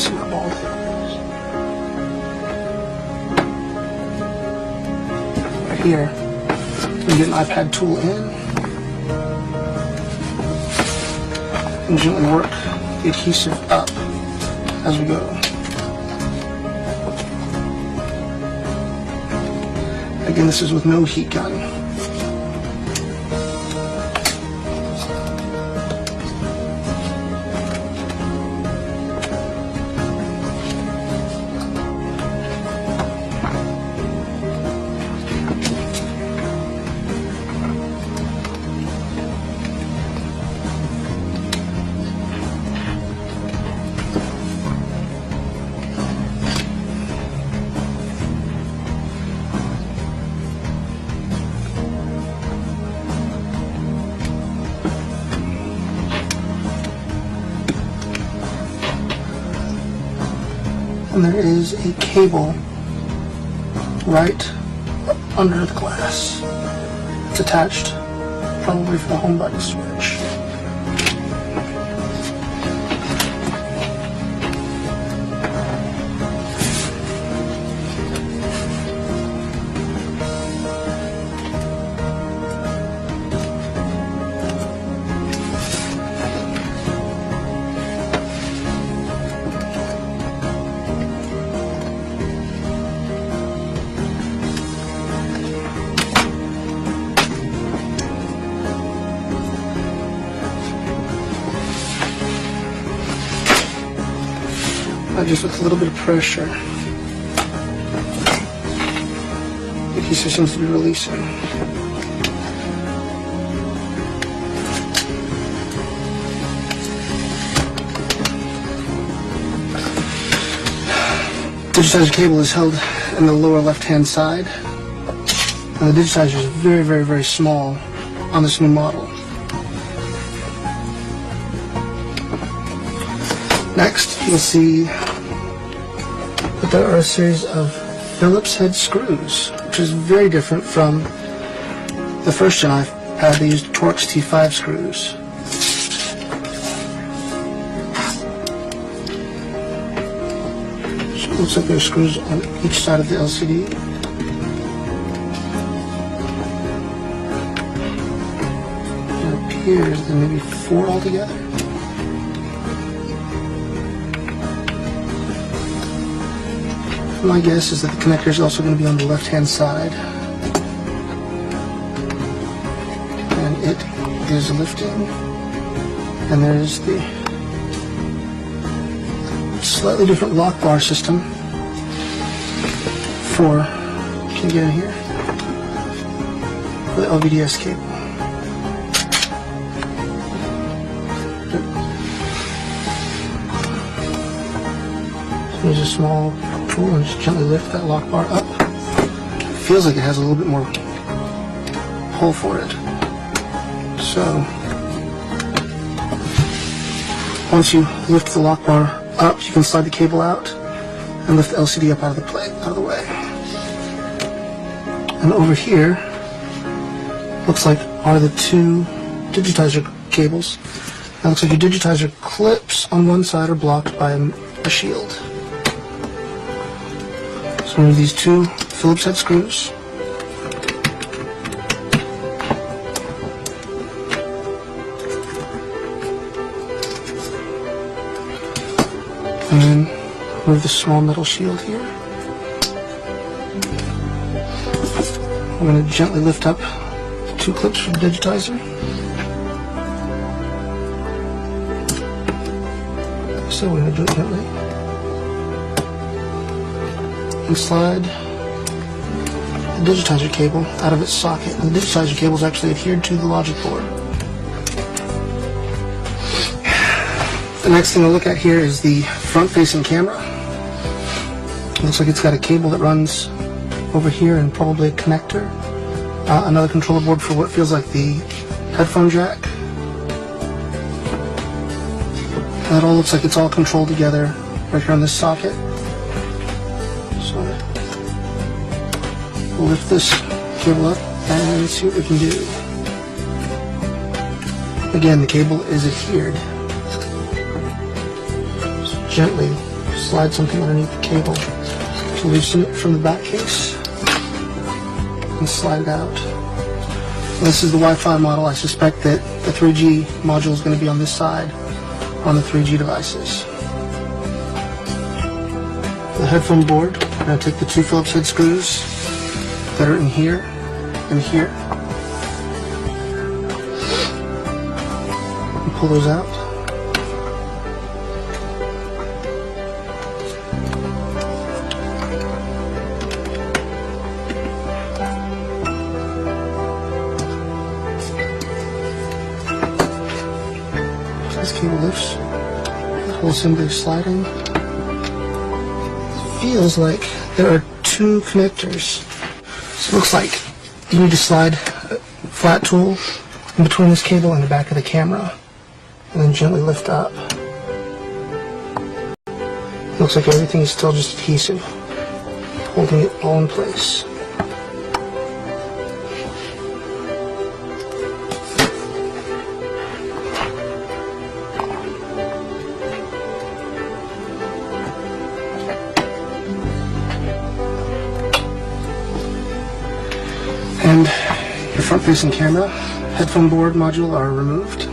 see how bald it is. Right here, we get an iPad tool in and gently work the adhesive up as we go. Again, this is with no heat gun. And there is a cable right under the glass. It's attached, probably for the home button switch. Just with a little bit of pressure, the adhesive seems to be releasing. The digitizer cable is held in the lower left-hand side, and the digitizer is very, very, very small on this new model. Next, you'll see that there are a series of Phillips head screws, which is very different from the first gen iPad. They used Torx T5 screws. So it looks like there are screws on each side of the LCD. It appears there may be 4 altogether. My guess is that the connector is also going to be on the left-hand side, and it is lifting, and there is the slightly different lock bar system for, can you get in here, for the LVDS cable. There's a small tool and just gently lift that lock bar up. It feels like it has a little bit more pull for it. So once you lift the lock bar up, you can slide the cable out and lift the LCD up out of the way. And over here looks like are the 2 digitizer cables. It looks like your digitizer clips on one side are blocked by a shield. So remove these 2 Phillips head screws. And then remove the small metal shield here. I'm going to gently lift up 2 clips from the digitizer. So we're going to do it gently. And slide the digitizer cable out of its socket. And the digitizer cable is actually adhered to the logic board. The next thing to look at here is the front-facing camera. It looks like it's got a cable that runs over here and probably a connector. Another controller board for what feels like the headphone jack. And it all looks like it's all controlled together right here on this socket. So we'll lift this cable up and see what we can do. Again, the cable is adhered. So gently slide something underneath the cable to loosen it from the back case and slide it out. This is the Wi-Fi model. I suspect that the 3G module is going to be on this side on the 3G devices. The headphone board, I'm going to take the two Phillips head screws that are in here and here and pull those out. This cable lifts, the whole assembly is sliding. It feels like there are two connectors. So it looks like you need to slide a flat tool in between this cable and the back of the camera and then gently lift up. It looks like everything is still just adhesive, holding it all in place. And your front-facing camera, headphone board module are removed.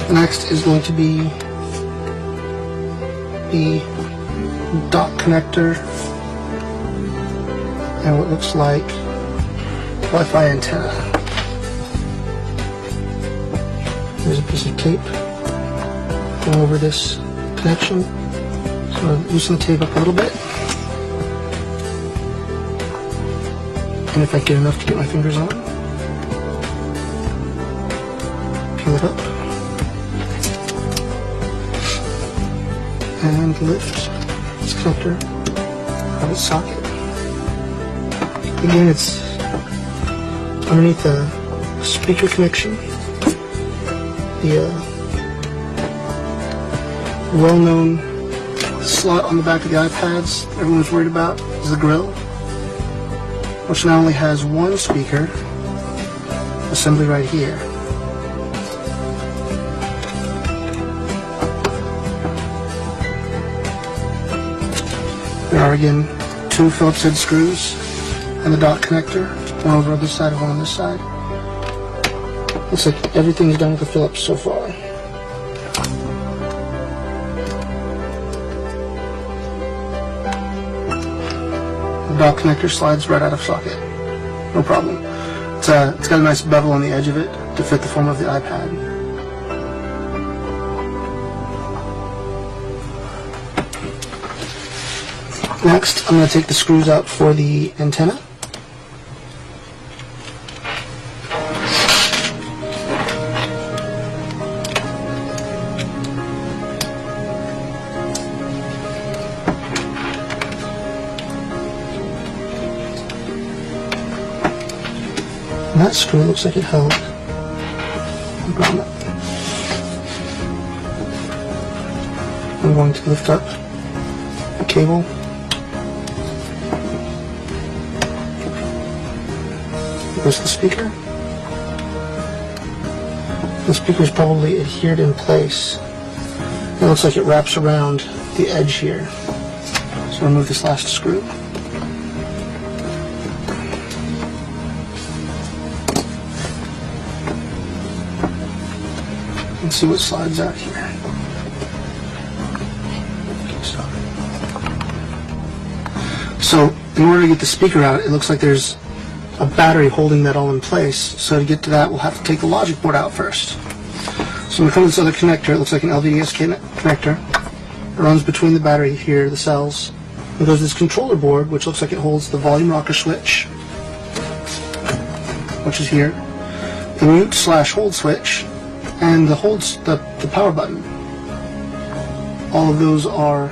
The next is going to be the dock connector and what looks like Wi-Fi antenna. There's a piece of tape going over this connection. So I'm going to loosen the tape up a little bit. And if I get enough to get my fingers on, peel it up, and lift this connector out of its socket. Again, it's underneath the speaker connection. The well-known slot on the back of the iPads everyone's worried about is the grill, which now only has one speaker assembly right here. There are again two Phillips head screws and the dock connector, one over on this side and one on this side. Looks like everything is done with the Phillips so far. The dock connector slides right out of socket, no problem. It's got a nice bevel on the edge of it to fit the form of the iPad. Next, I'm going to take the screws out for the antenna. And that screw looks like it held the grommet. I'm going to lift up the cable. There's the speaker. The speaker is probably adhered in place. It looks like it wraps around the edge here. So remove this last screw. And see what slides out here. So in order to get the speaker out, it looks like there's a battery holding that all in place. So to get to that, we'll have to take the logic board out first. So when we come to this other connector, it looks like an LVDS connector. It runs between the battery here, the cells. And goes this controller board, which looks like it holds the volume rocker switch, which is here, the mute/hold switch, and the power button. All of those are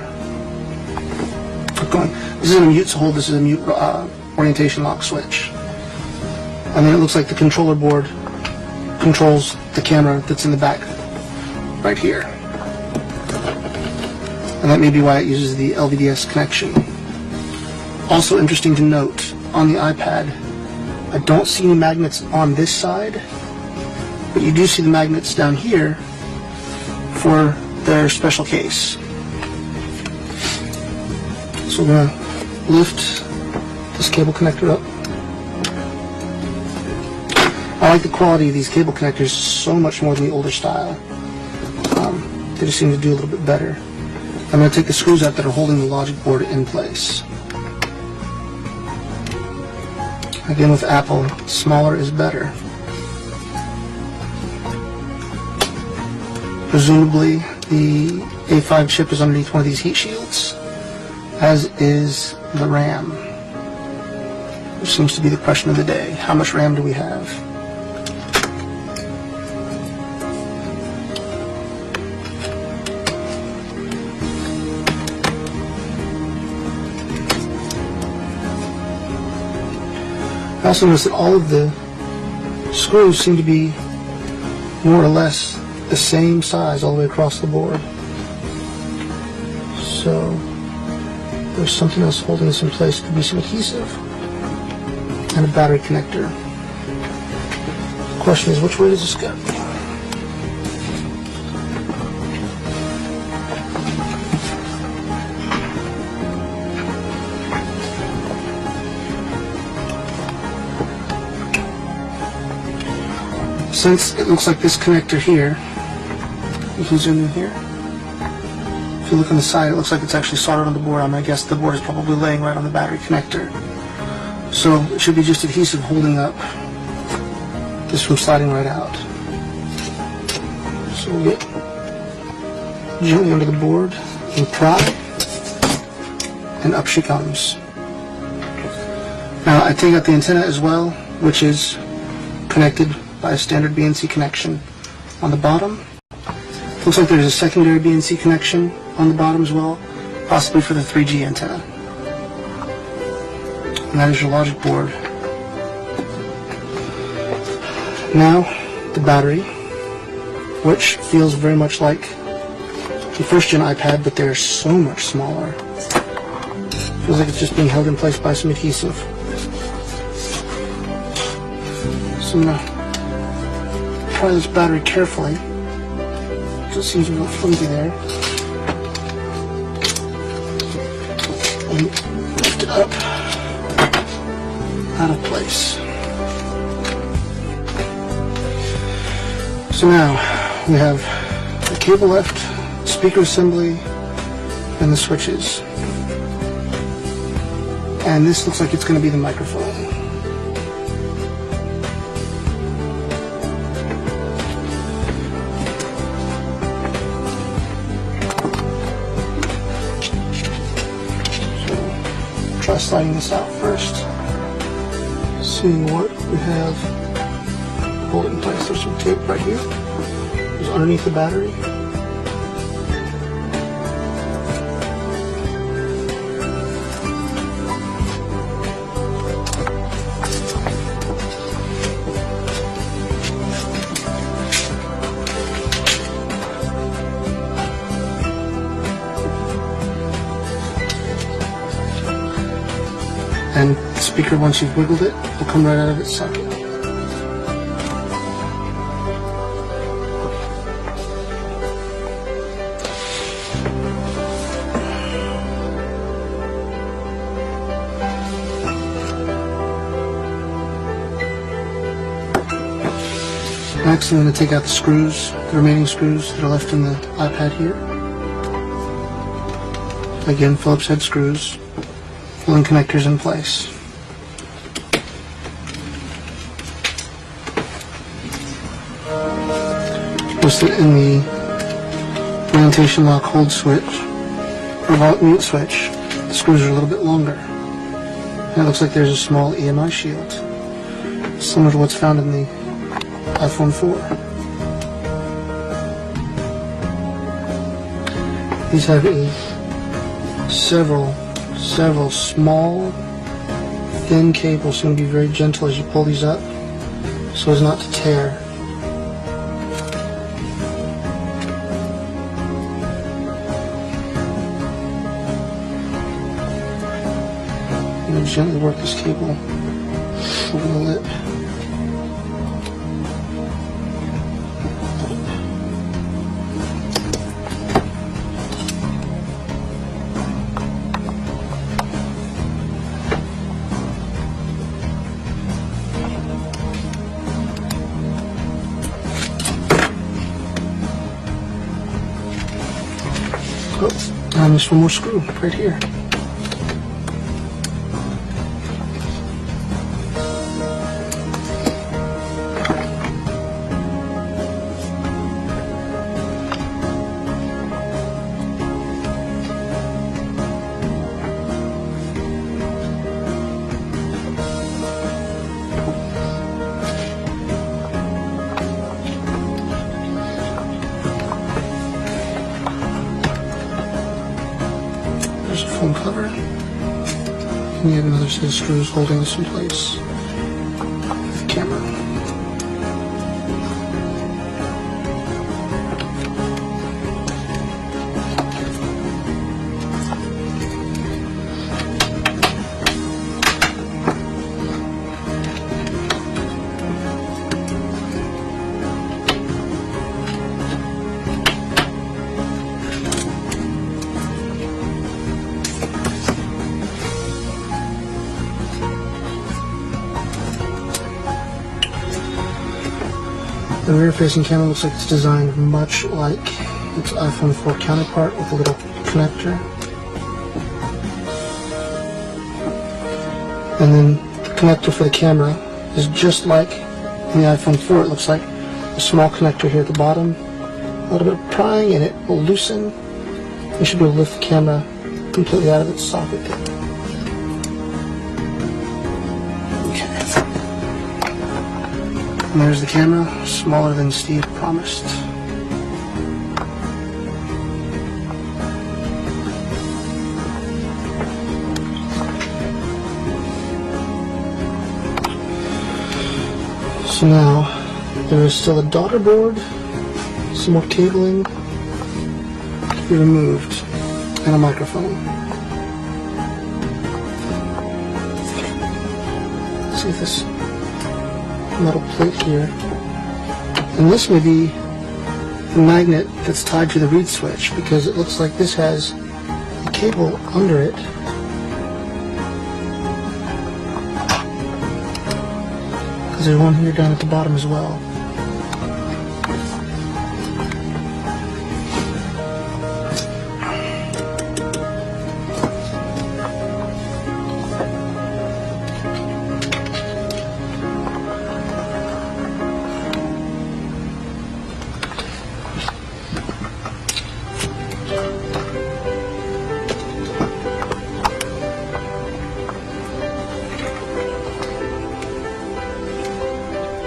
going. This isn't a mute hold, this is a mute orientation lock switch. And then it looks like the controller board controls the camera that's in the back right here. And that may be why it uses the LVDS connection. Also interesting to note, on the iPad, I don't see any magnets on this side, but you do see the magnets down here for their special case. So we're going to lift this cable connector up. I like the quality of these cable connectors so much more than the older style. They just seem to do a little bit better. I'm going to take the screws out that are holding the logic board in place. Again, with Apple, smaller is better. Presumably, the A5 chip is underneath one of these heat shields, as is the RAM, which seems to be the question of the day. How much RAM do we have? I also noticed that all of the screws seem to be more or less the same size all the way across the board. So there's something else holding this in place. Could be some adhesive and a battery connector. The question is, which way does this go? Since it looks like this connector here, you can zoom in here. If you look on the side, it looks like it's actually soldered on the board. I'm going to guess the board is probably laying right on the battery connector. So it should be just adhesive holding up this from sliding right out. So we'll get gently under the board and pry, and up she comes. Now I take out the antenna as well, which is connected by a standard BNC connection on the bottom. Looks like there's a secondary BNC connection on the bottom as well, possibly for the 3G antenna. And that is your logic board. Now, the battery, which feels very much like the first-gen iPad, but they're so much smaller. Feels like it's just being held in place by some adhesive. So I'm going to try this battery carefully. It seems a little flimsy there. And lift it up out of place. So now we have the cable left, speaker assembly, and the switches. And this looks like it's going to be the microphone. Try sliding this out first, seeing what we have. Hold it in place. There's some tape right here. It's underneath the battery. And the speaker, once you've wiggled it, will come right out of its socket. Next, I'm going to take out the screws, the remaining screws that are left in the iPad here. Again, Phillips head screws, holding connectors in place. Notice that in the orientation lock hold switch, or mute switch, the screws are a little bit longer. And it looks like there's a small Emi shield, similar to what's found in the iPhone 4. These have several small, thin cables, so you want to be very gentle as you pull these up so as not to tear. You can gently work this cable over the lip. Oh, and there's one more screw right here. There's a foam cover. And you have another set of screws holding this in place with the camera. The rear-facing camera looks like it's designed much like its iPhone 4 counterpart with a little connector. And then the connector for the camera is just like in the iPhone 4. It looks like a small connector here at the bottom. A little bit of prying and it will loosen. You should be able to lift the camera completely out of its socket there. And there's the camera, smaller than Steve promised. So now, there is still a daughter board, some more cabling to be removed, and a microphone. Let's see if this metal plate here, and this may be the magnet that's tied to the reed switch, because it looks like this has a cable under it because there's one here down at the bottom as well.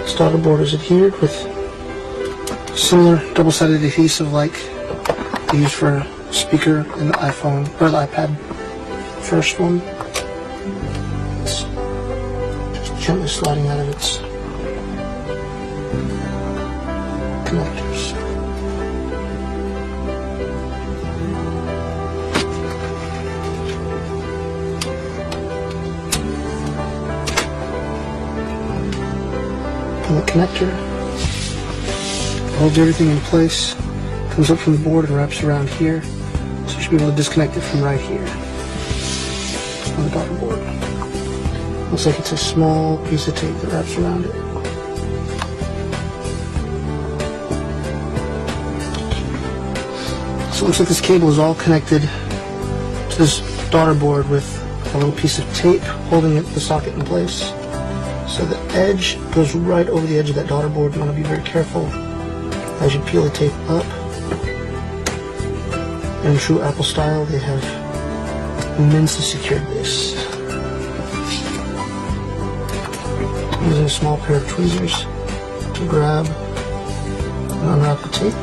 Starter board is adhered with similar double-sided adhesive like they use for speaker in the iPhone or the iPad first one. It's just gently sliding out of its connectors. And the connector holds everything in place, comes up from the board and wraps around here, so you should be able to disconnect it from right here on the daughter board. Looks like it's a small piece of tape that wraps around it. So it looks like this cable is all connected to this daughter board with a little piece of tape holding the socket in place. So the edge goes right over the edge of that daughter board. You want to be very careful as you peel the tape up. In true Apple style, they have immensely secured this. Using a small pair of tweezers to grab and unwrap the tape.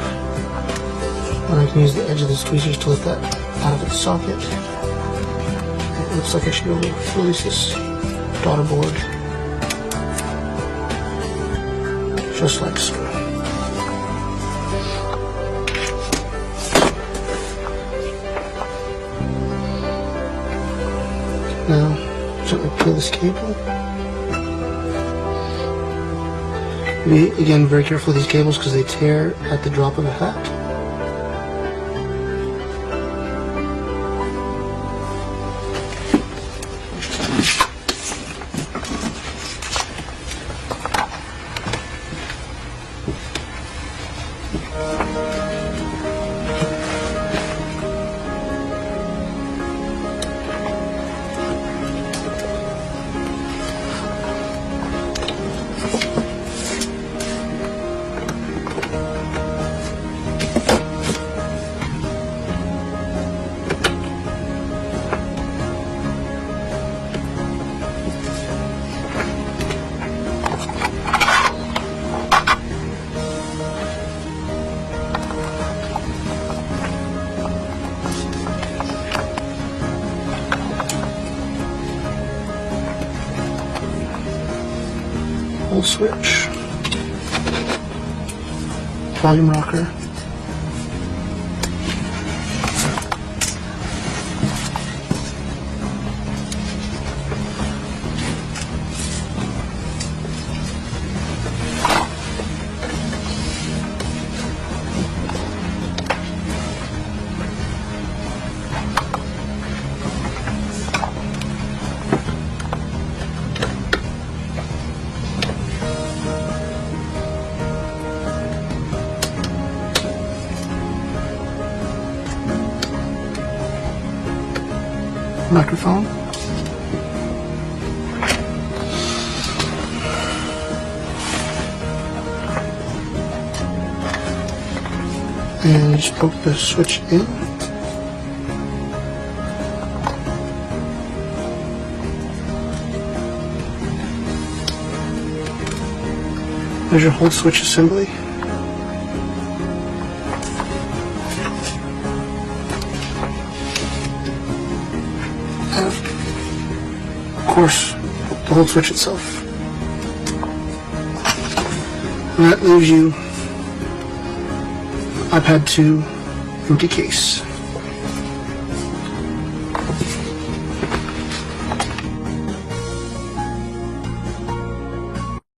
And I can use the edge of those tweezers to lift that out of its socket. It looks like I should be able to release this daughter board just like so. Now, gently peel this cable. Be, again, very careful with these cables because they tear at the drop of a hat. switch, volume rocker, microphone, and just poke the switch in. There's your hold switch assembly. And of course, the hold switch itself. And that leaves you iPad 2 empty case.